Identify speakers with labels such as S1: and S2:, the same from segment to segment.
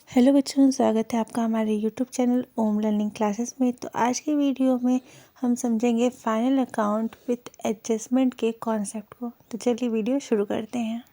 S1: Hello बच्चों, स्वागत है आपका हमारे यूट्यूब चैनल ओम लर्निंग क्लासेस में। तो आज की वीडियो में हम समझेंगे फाइनल अकाउंट विथ एडजस्टमेंट के कॉन्सेप्ट को। तो चलिए वीडियो शुरू करते हैं।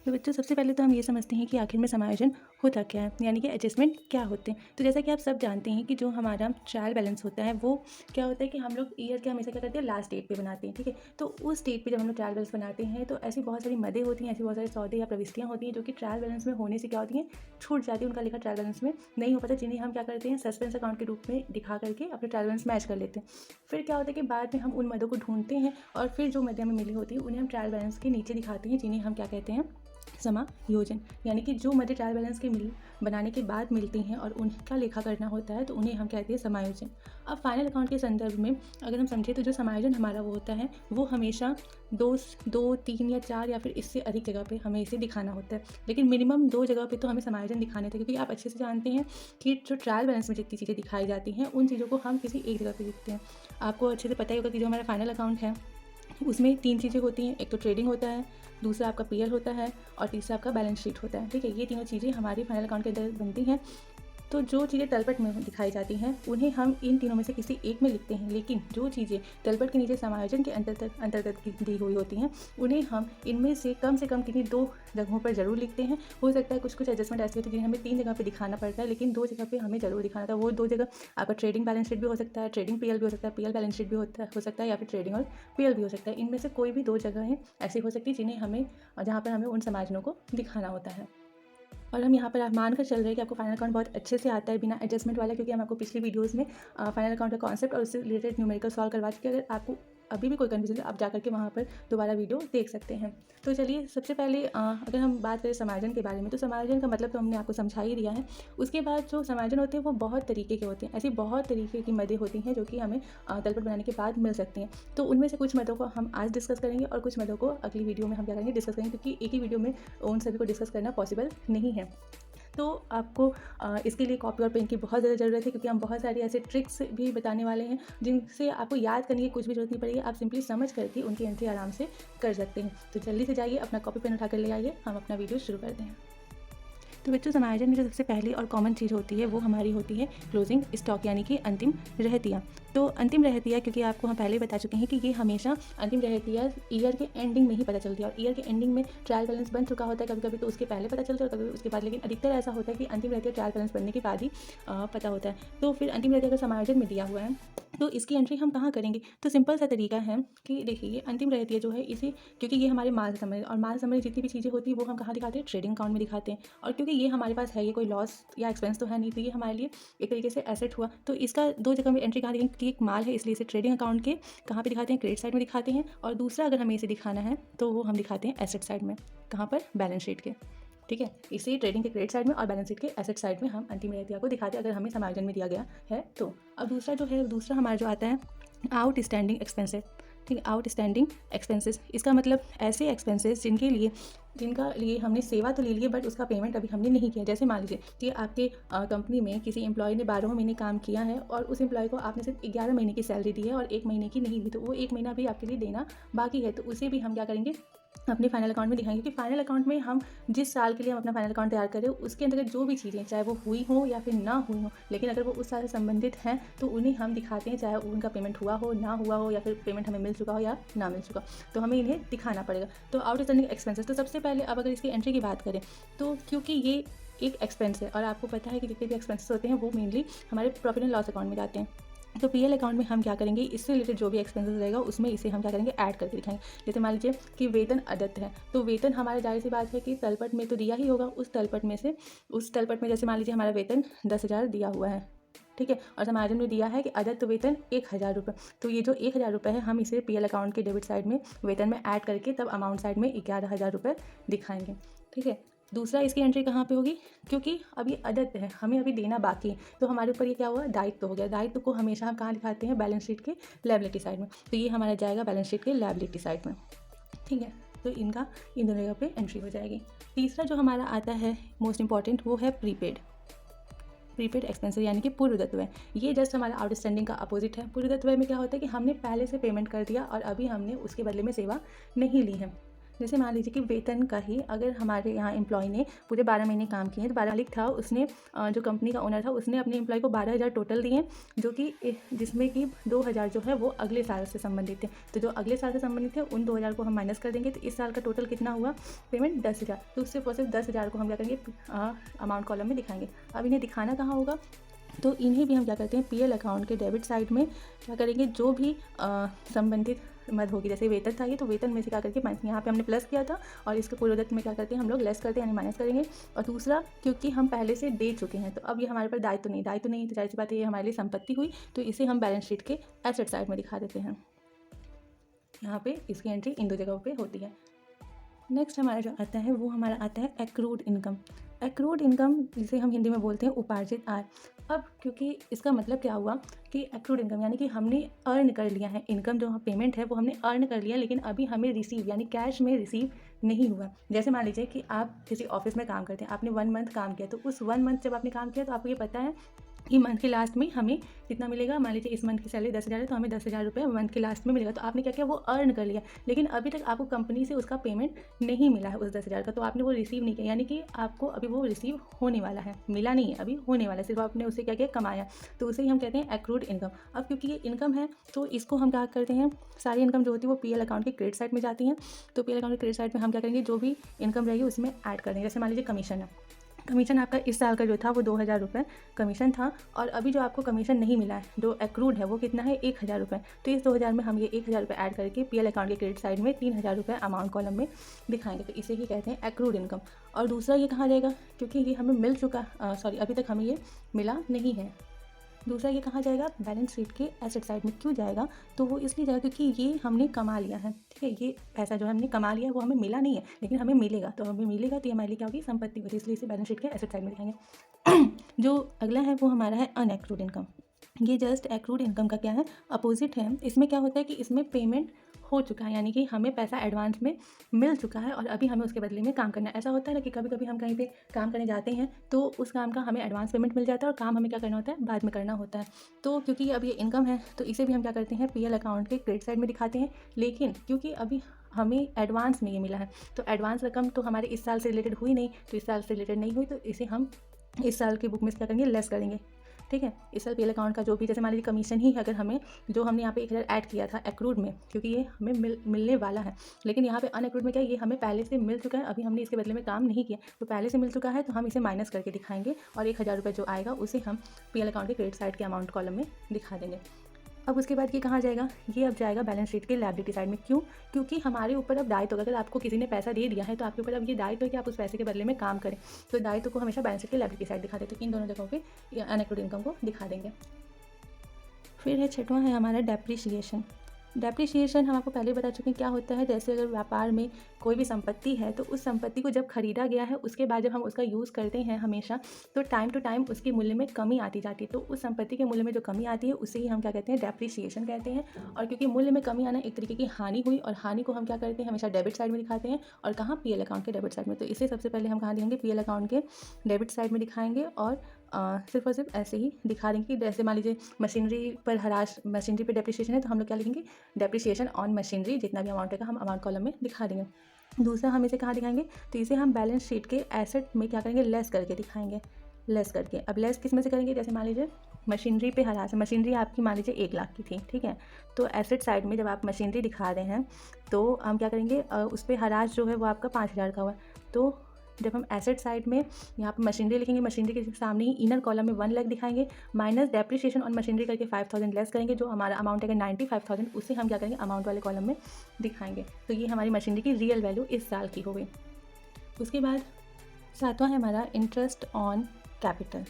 S2: तो बच्चों सबसे पहले तो हम ये समझते हैं कि आखिर में समायोजन होता क्या है, यानी कि एडजस्टमेंट क्या होते हैं। तो जैसा कि आप सब जानते हैं कि जो हमारा ट्रायल बैलेंस होता है वो क्या होता है कि हम लोग ईयर के हमेशा क्या करते हैं, लास्ट डेट पे बनाते हैं। ठीक है, तो उस डेट पे जब हम लोग ट्रायल बैलेंस बनाते हैं तो ऐसी बहुत सारी मदें होती हैं, ऐसी बहुत सारे सौदे या प्रविष्टियाँ होती हैं जो कि ट्रायल बैलेंस में होने से क्या होती हैं, छूट जाती है, उनका लिखा ट्रायल बैलेंस में नहीं हो पाता, जिन्हें हम क्या करते हैं, सस्पेंस अकाउंट के रूप में दिखा करके अपने ट्रायल बैलेंस मैच कर लेते हैं। फिर क्या होता है कि बाद में हम उन मदों को ढूंढते हैं और फिर जो मदें हमें मिली होती हैं उन्हें हम ट्रायल बैलेंस के नीचे दिखाते हैं, जिन्हें हम क्या कहते हैं, समायोजन। यानी कि जो मदे ट्रायल बैलेंस के बनाने के बाद मिलती हैं और उनका लेखा करना होता है तो उन्हें हम कहते हैं समायोजन। अब फाइनल अकाउंट के संदर्भ में अगर हम समझें तो जो समायोजन हमारा वो होता है वो हमेशा दो तीन या चार या फिर इससे अधिक जगह पे हमें इसे दिखाना होता है, लेकिन मिनिमम 2 जगह पे तो हमें समायोजन दिखाने थे, क्योंकि आप अच्छे से जानते हैं कि जो ट्रायल बैलेंस में जितनी चीज़ें दिखाई जाती हैं उन चीज़ों को हम किसी एक जगह पे लिखते हैं। आपको अच्छे से पता ही होगा कि जो हमारा फाइनल अकाउंट है उसमें 3 चीज़ें होती हैं, एक तो ट्रेडिंग होता है, दूसरा आपका पीएल होता है और तीसरा आपका बैलेंस शीट होता है। ठीक है, ये तीनों चीज़ें हमारी फाइनल अकाउंट के अंदर बनती हैं। तो जो चीज़ें तलपट में दिखाई जाती हैं उन्हें हम इन तीनों में से किसी एक में लिखते हैं, लेकिन जो चीज़ें तलपट के नीचे समायोजन के अंतर्गत दी हुई होती हैं उन्हें हम इनमें से कम किन्हीं 2 जगहों पर ज़रूर लिखते हैं। हो सकता है कुछ एडजस्टमेंट ऐसी होती है जिन्हें हमें 3 जगह पे दिखाना पड़ता है, लेकिन 2 जगह पे हमें ज़रूर दिखाना था। वो 2 जगह आपका ट्रेडिंग बैलेंस शीट भी हो सकता है, ट्रेडिंग पीएल भी हो सकता है, पीएल बैलेंस शीट भी हो सकता है, या फिर ट्रेडिंग और पीएल भी हो सकता है। इनमें से कोई भी 2 जगहें ऐसी हो सकती है जिन्हें हमें जहाँ पर हमें उन समायोजनों को दिखाना होता है। और हम यहाँ पर आप मान कर चल रहे हैं कि आपको फाइनल अकाउंट बहुत अच्छे से आता है बिना एडजस्टमेंट वाला, क्योंकि हम आपको पिछली वीडियोज़ में फाइनल अकाउंट का कॉन्सेप्ट और उससे रिलेटेड न्यूमेरिकल सॉल्व करवा चुके हैं। अगर आपको अभी भी कोई कन्फ्यूजन है आप जा करके वहाँ पर दोबारा वीडियो देख सकते हैं। तो चलिए सबसे पहले अगर हम बात करें समायोजन के बारे में, तो समायोजन का मतलब तो हमने आपको समझा ही दिया है। उसके बाद जो समायोजन होते हैं वो बहुत तरीके के होते हैं, ऐसी बहुत तरीके की मदें होती हैं जो कि हमें तलपट बनाने के बाद मिल सकती हैं। तो उनमें से कुछ मदों को हम आज डिस्कस करेंगे और कुछ मदों को अगली वीडियो में हम क्या करेंगे, डिस्कस करेंगे, क्योंकि एक ही वीडियो में उन सभी को डिस्कस करना पॉसिबल नहीं है। तो आपको इसके लिए कॉपी और पेन की बहुत ज़्यादा ज़रूरत है, क्योंकि हम बहुत सारे ऐसे ट्रिक्स भी बताने वाले हैं जिनसे आपको याद करने की कुछ भी ज़रूरत नहीं पड़ेगी। आप सिंपली समझ करके उनकी एंट्री आराम से कर सकते हैं। तो जल्दी से जाइए, अपना कॉपी पेन उठा कर ले आइए, हम अपना वीडियो शुरू करते हैं। तो बच्चों समायोजन में जो सबसे पहली और कॉमन चीज़ होती है वो हमारी होती है क्लोजिंग स्टॉक, यानी कि अंतिम रहतिया। तो अंतिम रहतिया, क्योंकि आपको हम पहले ही बता चुके हैं कि ये हमेशा अंतिम रहतिया ईयर के एंडिंग में ही पता चलती है, और ईयर के एंडिंग में ट्रायल बैलेंस बन चुका होता है कभी कभी तो उसके पहले पता चलता है और कभी उसके बाद, लेकिन अधिकतर ऐसा होता है कि अंतिम रहतिया ट्रायल बैलेंस बनने के बाद ही पता होता है। तो फिर अंतिम रहतिया का समायोजन में दिया हुआ है, तो इसकी एंट्री हम कहाँ करेंगे। तो सिंपल सा तरीका है कि देखिए, ये अंतिम रहतिया जो है इसे, क्योंकि ये हमारे माल से संबंधित, और माल से संबंधित जितनी भी चीज़ें होती है वो हम कहाँ दिखाते हैं, ट्रेडिंग अकाउंट में दिखाते हैं। और क्योंकि ये हमारे पास है, ये कोई लॉस या एक्सपेंस तो है नहीं, तो ये हमारे लिए एक तरीके से एसेट हुआ। तो इसका 2 जगह में एंट्री कहाँ दिखेंगे, क्योंकि एक माल है इसलिए इसे ट्रेडिंग अकाउंट के कहाँ पे दिखाते हैं, क्रेडिट साइड में दिखाते हैं, और दूसरा अगर हमें इसे दिखाना है तो वो हम दिखाते हैं एसेट साइड में, कहाँ पर, बैलेंस शीट के। ठीक है, इसे ट्रेडिंग के क्रेडिट साइड में और बैलेंस शीट के एसेट साइड में हम अंतिम रहतिया को दिखाते हैं अगर हमें समायोजन में दिया गया है तो। अब दूसरा जो है, दूसरा हमारा जो आता है आउटस्टैंडिंग एक्सपेंसेस। ठीक है, आउटस्टैंडिंग एक्सपेंसेस, इसका मतलब ऐसे एक्सपेंसेस जिनका लिए हमने सेवा तो ले ली है बट उसका पेमेंट अभी हमने नहीं किया। जैसे मान लीजिए कि आपके कंपनी में किसी एम्प्लॉय ने 12 महीने काम किया है और उस एम्प्लॉय को आपने सिर्फ 11 महीने की सैलरी दी है और 1 महीने की नहीं दी, तो वो 1 महीना भी आपके लिए देना बाकी है, तो उसे भी हम क्या करेंगे, अपने फाइनल अकाउंट में दिखाएंगे। क्योंकि फाइनल अकाउंट में हम जिस साल के लिए हम अपना फाइनल अकाउंट तैयार करें उसके अंतर्गत जो भी चीज़ें, चाहे वो हुई हो या फिर ना हुई हो, लेकिन अगर वो उस साल से संबंधित हैं तो उन्हें हम दिखाते हैं, चाहे उनका पेमेंट हुआ हो, ना हुआ हो, या फिर पेमेंट हमें मिल चुका हो या ना मिल चुका, तो हमें इन्हें दिखाना पड़ेगा। तो आउटस्टैंडिंग एक्सपेंसेस, तो सबसे पहले अब अगर इसकी एंट्री की बात करें तो क्योंकि ये एक एक्सपेंस है और आपको पता है कि जितने भी एक्सपेंसेस होते हैं वो मेनली हमारे प्रॉफिट एंड लॉस अकाउंट में जाते हैं, तो पीएल अकाउंट में हम क्या करेंगे, इससे रिलेटेड जो भी एक्सपेंसेस रहेगा उसमें इसे हम क्या करेंगे, ऐड करके दिखाएंगे। जैसे मान लीजिए कि वेतन अदत्त है, तो वेतन हमारे जाहिर सी बात है कि तलपट में तो दिया ही होगा, उस तलपट में जैसे मान लीजिए हमारा वेतन 10,000 दिया हुआ है, ठीक है, और समायोजन में दिया है कि अदत्त वेतन 1,000 रुपये, तो ये जो 1,000 रुपये है हम इसे पीएल अकाउंट के डेबिट साइड में वेतन में ऐड करके तब अमाउंट साइड में 11,000 रुपये दिखाएंगे। ठीक है, दूसरा इसकी एंट्री कहाँ पे होगी, क्योंकि अभी अदत्त है, हमें अभी देना बाकी है, तो हमारे ऊपर ये क्या हुआ, दायित्व हो गया। दायित्व को हमेशा हम कहाँ दिखाते हैं, बैलेंस शीट के लायबिलिटी साइड में, तो ये हमारा जाएगा बैलेंस शीट के लायबिलिटी साइड में। ठीक है, तो इनका इन दोनों जगह पे एंट्री हो जाएगी। तीसरा जो हमारा आता है मोस्ट इंपॉर्टेंट, वो है प्रीपेड एक्सपेंसेस, यानी कि पूर्वदत्त व्यय। ये जस्ट हमारा आउटस्टैंडिंग का अपोजिट है। पूर्वदत्त व्यय में क्या होता है कि हमने पहले से पेमेंट कर दिया और अभी हमने उसके बदले में सेवा नहीं ली है। जैसे मान लीजिए कि वेतन का ही अगर हमारे यहाँ एम्प्लॉय ने पूरे 12 महीने काम किए हैं, तो 12 मालिक था उसने जो कंपनी का ओनर था उसने अपने एम्प्लॉय को 12,000 टोटल दिए, जो कि जिसमें कि 2,000 जो है वो अगले साल से संबंधित थे। तो जो अगले साल से संबंधित थे उन 2,000 को हम माइनस कर देंगे, तो इस साल का टोटल कितना हुआ पेमेंट 10,000। तो उससे सिर्फ 10,000 को हम क्या करेंगे अमाउंट कॉलम में दिखाएंगे। अब इन्हें दिखाना कहाँ होगा, तो इन्हें भी हम क्या करते हैं पीएल अकाउंट के डेबिट साइड में क्या करेंगे, जो भी संबंधित मद होगी, जैसे वेतन था ये, तो वेतन में से क्या करके यहाँ पे हमने प्लस किया था और इसके पूर्वोदत्त में क्या करते हैं हम लोग लेस करते हैं यानी माइनस करेंगे। और दूसरा, क्योंकि हम पहले से दे चुके हैं तो अब ये हमारे पर दायित्व नहीं तो जाहिर सी बात है ये हमारे लिए संपत्ति हुई, तो इसे हम बैलेंस शीट के एसेट साइड में दिखा देते हैं। यहाँ पे इसकी एंट्री इन दो जगहों पर होती है। नेक्स्ट हमारा जो आता है वो हमारा आता है एक्रूड इनकम। एक्रूड इनकम जिसे हम हिंदी में बोलते हैं उपार्जित आय। अब क्योंकि इसका मतलब क्या हुआ कि एक्रूड इनकम यानी कि हमने अर्न कर लिया है, इनकम जो पेमेंट है वो हमने अर्न कर लिया, लेकिन अभी हमें रिसीव यानी कैश में रिसीव नहीं हुआ। जैसे मान लीजिए कि आप किसी ऑफिस में काम करते हैं, आपने 1 मंथ काम किया, तो उस 1 मंथ जब आपने काम किया तो आपको ये पता है कि मंथ के लास्ट में हमें कितना मिलेगा। मान लीजिए इस मंथ की सैलरी 10,000 है तो हमें 10,000 रुपये मंथ के लास्ट में मिलेगा। तो आपने क्या किया, वो अर्न कर लिया, लेकिन अभी तक आपको कंपनी से उसका पेमेंट नहीं मिला है उस 10,000 का, तो आपने वो रिसीव नहीं किया, यानी कि आपको अभी वो रिसीव होने वाला है, मिला नहीं है, अभी होने वाला है, सिर्फ आपने उसे क्या किया, कमाया। तो उसे ही हम कहते हैं एक्रूड इनकम। अब क्योंकि ये इनकम है तो इसको हम क्या करते हैं, सारी इनकम जो होती है वो पीएल अकाउंट के क्रेडिट साइड में जाती हैं। तो पीएल अकाउंट के क्रेडिट साइड में हम क्या करेंगे, जो भी इनकम रहेगी उसमें ऐड कर देंगे। जैसे मान लीजिए कमीशन है, कमीशन आपका इस साल का जो था वो 2,000 रुपये कमीशन था, और अभी जो आपको कमीशन नहीं मिला है, जो एक्रूड है, वो कितना है 1,000 रुपये। तो इस 2,000 में हम ये 1,000 रुपये ऐड करके पीएल अकाउंट के क्रेडिट साइड में 3,000 रुपये अमाउंट कॉलम में दिखाएंगे। तो इसे ही कहते हैं एक्रूड इनकम। और दूसरा ये कहाँ जाएगा, क्योंकि ये हमें मिल चुका अभी तक हमें ये मिला नहीं है। दूसरा ये कहाँ जाएगा, बैलेंस शीट के एसेट साइड में। क्यों जाएगा, तो वो इसलिए जाएगा क्योंकि ये हमने कमा लिया है, ठीक है। ये पैसा जो हमने कमा लिया है वो हमें मिला नहीं है, लेकिन हमें मिलेगा, तो हमें मिलेगा तो ये हमारे लिए क्या होगी, संपत्ति होगी, इसलिए इसे बैलेंस शीट के एसेट साइड में दिखाएंगे। जो अगला है वो हमारा है अनएक्रूड इनकम। ये जस्ट एक्रूड इनकम का क्या है, अपोजिट है। इसमें क्या होता है कि इसमें पेमेंट हो चुका है, यानी कि हमें पैसा एडवांस में मिल चुका है और अभी हमें उसके बदले में काम करना है। ऐसा होता है ना कि कभी कभी हम कहीं पे काम करने जाते हैं तो उस काम का हमें एडवांस पेमेंट मिल जाता है और काम हमें क्या करना होता है, बाद में करना होता है। तो क्योंकि अब ये इनकम है तो इसे भी हम क्या करते हैं, पीएल अकाउंट के क्रेडिट साइड में दिखाते हैं। लेकिन क्योंकि अभी हमें एडवांस में ये मिला है, तो एडवांस रकम तो हमारे इस साल से रिलेटेड हुई नहीं, तो इस साल से रिलेटेड नहीं हुई, तो इसे हम इस साल की बुक में क्या करेंगे, लेस करेंगे, ठीक है। इस साल पीएल अकाउंट का जो भी, जैसे मान लीजिए कमीशन ही अगर हमें, जो हमने यहाँ पे 1,000 ऐड किया था एक्रूड में, क्योंकि ये हमें मिलने वाला है, लेकिन यहाँ पे अनएक्रूड में क्या है, ये हमें पहले से मिल चुका है, अभी हमने इसके बदले में काम नहीं किया, तो पहले से मिल चुका है तो हम इसे माइनस करके दिखाएंगे और 1,000 रुपये जो आएगा उसे हम पीएल अकाउंट के क्रेडिट साइड के अमाउंट कॉलम में दिखा देंगे। अब उसके बाद ये कहाँ जाएगा, ये अब जाएगा बैलेंस शीट के लायबिलिटी साइड में। क्यों, क्योंकि हमारे ऊपर अब दायित्व, अगर आपको किसी ने पैसा दे दिया है तो आपके ऊपर अब ये दायित्व है कि आप उस पैसे के बदले में काम करें, तो दायित्व को हमेशा बैलेंस शीट के लायबिलिटी साइड दिखा देते हैं। इन दोनों जगहों पे अनएक्रूड इनकम को दिखा देंगे। फिर है छठवां है हमारा डेप्रिसिएशन। डेप्रिसिएशन हम आपको पहले बता चुके हैं क्या होता है। जैसे अगर व्यापार में कोई भी संपत्ति है तो उस संपत्ति को जब खरीदा गया है उसके बाद जब हम उसका यूज़ करते हैं हमेशा, तो टाइम टू टाइम उसके मूल्य में कमी आती जाती है। तो उस संपत्ति के मूल्य में जो कमी आती है उसे ही हम क्या कहते हैं, डेप्रिसिएशन कहते हैं। और क्योंकि मूल्य में कमी आना एक तरीके की हानि हुई, और हानि को हम क्या करते हैं, हमेशा डेबिट साइड में दिखाते हैं। और कहाँ, पीएल अकाउंट के डेबिट साइड में। तो इसे सबसे पहले हम कहाँ दिखाएंगे, पीएल अकाउंट के डेबिट साइड में दिखाएंगे। और सिर्फ और सिर्फ ऐसे ही दिखा देंगे कि जैसे मान लीजिए मशीनरी पे डेप्रिसिएशन है तो हम लोग क्या लिखेंगे, डेप्रिसिएशन ऑन मशीनरी, जितना भी अमाउंट है हम अमाउंट कॉलम में दिखा देंगे। दूसरा हम इसे कहाँ दिखाएंगे, तो इसे हम बैलेंस शीट के एसेट में क्या करेंगे, लेस करके दिखाएंगे, लेस करके। अब लेस किस में से करेंगे, जैसे मान लीजिए मशीनरी पे हरास है, मशीनरी आपकी मान लीजिए 1 लाख की थी, ठीक है। तो एसेट साइड में जब आप मशीनरी दिखा रहे हैं तो हम क्या करेंगे, उस पर हरास जो है वो आपका 5,000 का हुआ। तो जब हम एसेट साइड में यहाँ पर मशीनरी लिखेंगे, मशीनरी के सामने ही इनर कॉलम में 1 लाख दिखाएंगे, माइनस डेप्रिसिएशन ऑन मशीनरी करके 5,000 लेस करेंगे, जो हमारा अमाउंट है 95,000, उसे हम क्या करेंगे, अमाउंट वाले कॉलम में दिखाएंगे। तो ये हमारी मशीनरी की रियल वैल्यू इस साल की हो गई। उसके बाद 7वां है हमारा इंटरेस्ट ऑन कैपिटल।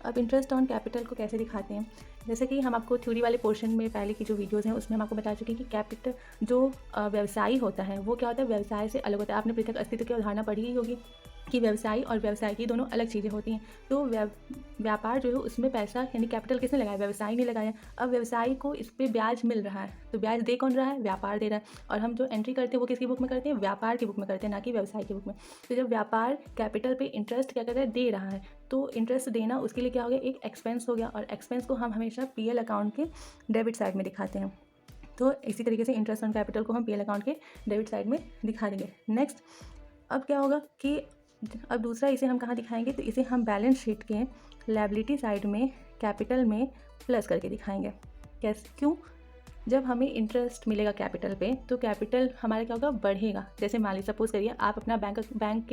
S2: अब इंटरेस्ट ऑन कैपिटल को कैसे दिखाते हैं, जैसे कि हम आपको थ्योरी वाले पोर्शन में पहले की जो वीडियोज़ हैं उसमें हम आपको बता चुके हैं कि कैपिटल जो व्यवसायी होता है वो क्या होता है, व्यवसाय से अलग होता है। आपने पृथक अस्तित्व की अवधारणा पढ़ी ही होगी कि व्यवसायी और व्यवसाय की दोनों अलग चीज़ें होती हैं। तो व्यापार जो है उसमें पैसा यानी कैपिटल किसने लगाया, व्यवसायी ने लगाया। अब व्यवसायी को इस पर ब्याज मिल रहा है, तो ब्याज दे कौन रहा है, व्यापार दे रहा है। और हम जो एंट्री करते हैं वो किसकी बुक में करते हैं, व्यापार की बुक में करते हैं, ना कि व्यवसाय की बुक में। तो जब व्यापार कैपिटल पे इंटरेस्ट क्या करता है, दे रहा है, तो इंटरेस्ट देना उसके लिए क्या हो गया, एक एक्सपेंस हो गया। और एक्सपेंस को हम हमेशा पीएल अकाउंट के डेबिट साइड में दिखाते हैं। तो इसी तरीके से इंटरेस्ट ऑन कैपिटल को हम पीएल अकाउंट के डेबिट साइड में दिखा देंगे। नेक्स्ट अब क्या होगा कि अब दूसरा इसे हम कहाँ दिखाएंगे, तो इसे हम बैलेंस शीट के लायबिलिटी साइड में कैपिटल में प्लस करके दिखाएंगे। कैसे, क्यों? जब हमें इंटरेस्ट मिलेगा कैपिटल पे तो कैपिटल हमारा क्या होगा, बढ़ेगा। जैसे मान लीजिए सपोज करिए आप अपना बैंक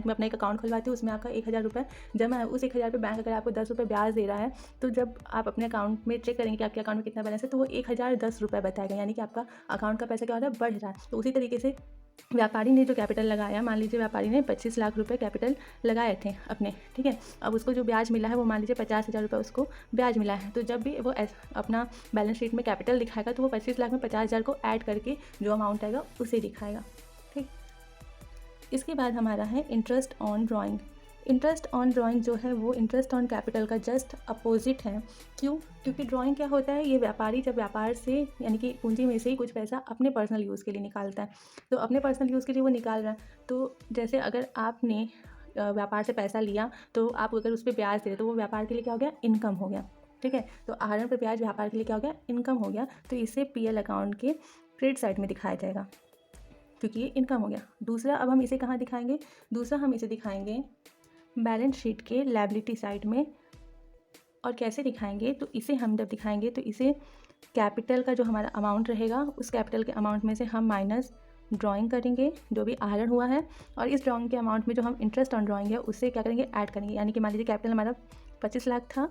S2: में अपना एक अकाउंट खुलवाते हो, उसमें आपका 1000 रुपये जमा है। उस 1000 पे बैंक अगर आपको 10 रुपये ब्याज दे रहा है, तो जब आप अपने अकाउंट में चेक करेंगे कि आपके अकाउंट में कितना बैलेंस है, तो वो 1010 रुपये बताएगा, यानी कि आपका अकाउंट का पैसा क्या हो रहा है, बढ़ रहा है। तो उसी तरीके से व्यापारी ने जो कैपिटल लगाया, मान लीजिए व्यापारी ने 25 लाख रुपए कैपिटल लगाए थे अपने, ठीक है। अब उसको जो ब्याज मिला है वो मान लीजिए 50,000 रुपये उसको ब्याज मिला है। तो जब भी वो अपना बैलेंस शीट में कैपिटल दिखाएगा तो वो 25 लाख में 50,000 को ऐड करके जो अमाउंट आएगा उसे दिखाएगा, ठीक। इसके बाद हमारा है interest on drawing. Interest on drawing जो है वो इंटरेस्ट ऑन कैपिटल का जस्ट अपोजिट है। क्यों? क्योंकि ड्राइंग क्या होता है, ये व्यापारी जब व्यापार से यानी कि पूंजी में से ही कुछ पैसा अपने पर्सनल यूज़ के लिए निकालता है। तो अपने पर्सनल यूज़ के लिए वो निकाल रहा है। तो जैसे अगर आपने व्यापार से पैसा लिया तो आप अगर उस पर ब्याज दे रहे तो वो व्यापार के लिए क्या हो गया, इनकम हो गया, ठीक है। तो आहरण पर ब्याज व्यापार के लिए क्या हो गया, इनकम हो गया। तो इसे पीएल अकाउंट के क्रेडिट साइड में दिखाया जाएगा क्योंकि ये इनकम हो गया। दूसरा अब हम इसे कहाँ दिखाएंगे, दूसरा हम इसे दिखाएंगे बैलेंस शीट के लायबिलिटी साइड में। और कैसे दिखाएंगे, तो इसे हम जब दिखाएंगे तो इसे कैपिटल का जो हमारा अमाउंट रहेगा उस कैपिटल के अमाउंट में से हम माइनस ड्राइंग करेंगे जो भी आहरण हुआ है, और इस ड्राइंग के अमाउंट में जो हम इंटरेस्ट ऑन ड्राइंग है उससे क्या करेंगे, ऐड करेंगे। यानी कि मान लीजिए कैपिटल हमारा 25 लाख था,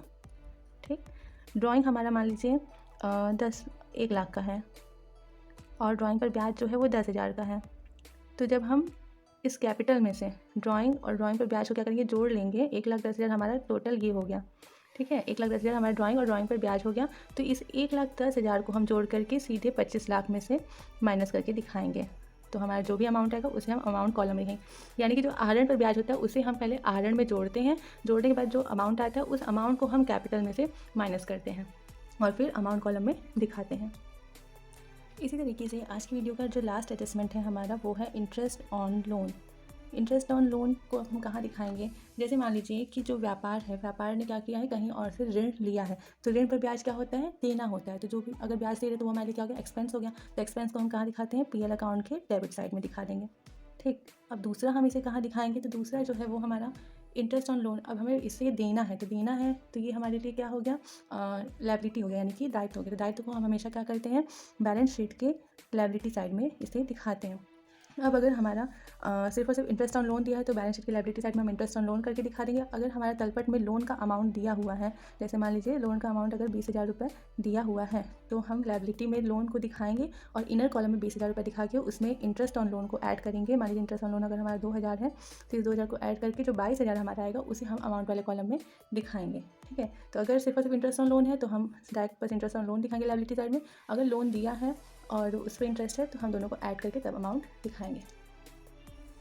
S2: ठीक। ड्राइंग हमारा मान लीजिए 1 लाख का है और ड्राइंग पर ब्याज जो है वो 10,000 का है। तो जब हम इस कैपिटल में से ड्राइंग और ड्राइंग पर ब्याज को क्या करेंगे, जोड़ लेंगे। 1,10,000 हमारा टोटल ये हो गया, ठीक है। 1,10,000 हमारा ड्राइंग और ड्राइंग पर ब्याज हो गया। तो इस 1,10,000 को हम जोड़ करके सीधे 25 लाख में से माइनस करके दिखाएंगे। तो हमारा जो भी अमाउंट आएगा उसे हम अमाउंट कॉलम लिखेंगे। यानी कि जो आहरण पर ब्याज होता है उसे हम पहले आहरण में जोड़ते हैं, जोड़ने के बाद जो अमाउंट आता है उस अमाउंट को हम कैपिटल में से माइनस करते हैं और फिर अमाउंट कॉलम में दिखाते हैं। इसी तरीके से आज की वीडियो का जो लास्ट एडजस्टमेंट है हमारा वो है interest on loan. Interest on loan को हम कहाँ दिखाएंगे, जैसे मान लीजिए कि जो व्यापार है, व्यापार ने क्या किया है, कहीं और से ऋण लिया है। तो ऋण पर ब्याज क्या होता है, देना होता है। तो जो भी अगर ब्याज दे रहे तो वो हमारे लिए क्या हो गया, एक्सपेंस हो गया। तो एक्सपेंस को हम कहाँ दिखाते हैं, पीएल अकाउंट के डेबिट साइड में दिखा देंगे, ठीक। अब दूसरा हम इसे कहाँ दिखाएंगे, तो दूसरा जो है वो हमारा इंटरेस्ट ऑन लोन। अब हमें इससे देना है तो ये हमारे लिए क्या हो गया, लायबिलिटी हो गया, यानी कि दायित्व हो गया। तो दायित्व को हम हमेशा क्या करते हैं, बैलेंस शीट के लायबिलिटी साइड में इसे दिखाते हैं। अब अगर हमारा सिर्फ और सिर्फ इंटरेस्ट ऑन लोन दिया है तो बैलेंस शीट की लायबिलिटी साइड में हम इंटरेस्ट ऑन लोन करके दिखा देंगे। अगर हमारा तलपट में लोन का अमाउंट दिया हुआ है, जैसे मान लीजिए लोन का अमाउंट अगर 20,000 रुपये दिया हुआ है, तो हम लायबिलिटी में लोन को दिखाएंगे और इनर कॉलम में 20,000 रुपये दिखा के उसमें इंटरेस्ट ऑन लोन को ऐड करेंगे। मान लीजिए इंटरेस्ट ऑन लोन अगर हमारा 2,000 है तो इस 2,000 को ऐड करके जो 22,000 हमारा आएगा उसे हम अमाउंट वाले कॉलम में दिखाएंगे, ठीक है। तो अगर सिर्फ और सिर्फ इंटरेस्ट ऑन लोन है तो हम डायरेक्ट बस इंटरेस्ट ऑन लोन दिखाएंगे लायबिलिटी साइड में। अगर लोन दिया है और उस पर इंटरेस्ट है तो हम दोनों को ऐड करके तब अमाउंट दिखाएंगे।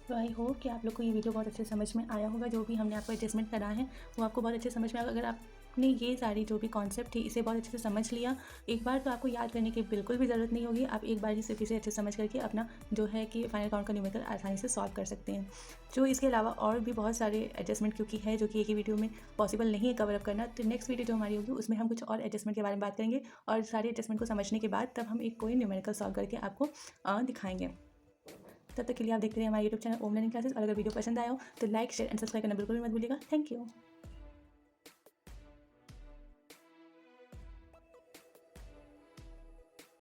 S2: तो आई होप कि आप लोग को ये वीडियो बहुत अच्छे समझ में आया होगा। जो भी हमने आपको एडजस्टमेंट करा है वो आपको बहुत अच्छे समझ में आएगा। अगर आपने ये सारी जो भी कॉन्सेप्ट थी इसे बहुत अच्छे से समझ लिया एक बार, तो आपको याद करने की बिल्कुल भी ज़रूरत नहीं होगी। आप एक बार ही सिर्फ इसे अच्छे से समझ करके अपना जो है कि फाइनल अकाउंट का न्यूमेरिकल आसानी से सॉल्व कर सकते हैं। जो इसके अलावा और भी बहुत सारे एडजस्टमेंट क्योंकि है जो कि एक ही वीडियो में पॉसिबल नहीं है कवर अप करना, तो नेक्स्ट वीडियो जो हमारी होगी उसमें हम कुछ और एडजस्टमेंट के बारे में बात करेंगे और सारे एडजस्टमेंट को समझने के बाद तब हम एक कोई न्यूमेरिकल सॉल्व करके आपको दिखाएंगे। तब तक के लिए आप देखते रहिए हमारे यूट्यूब चैनल ओम लर्निंग क्लासेस। और अगर वीडियो पसंद आया हो तो लाइक, शेयर एंड सब्सक्राइब करना बिल्कुल भी मत भूलिएगा। Thank you.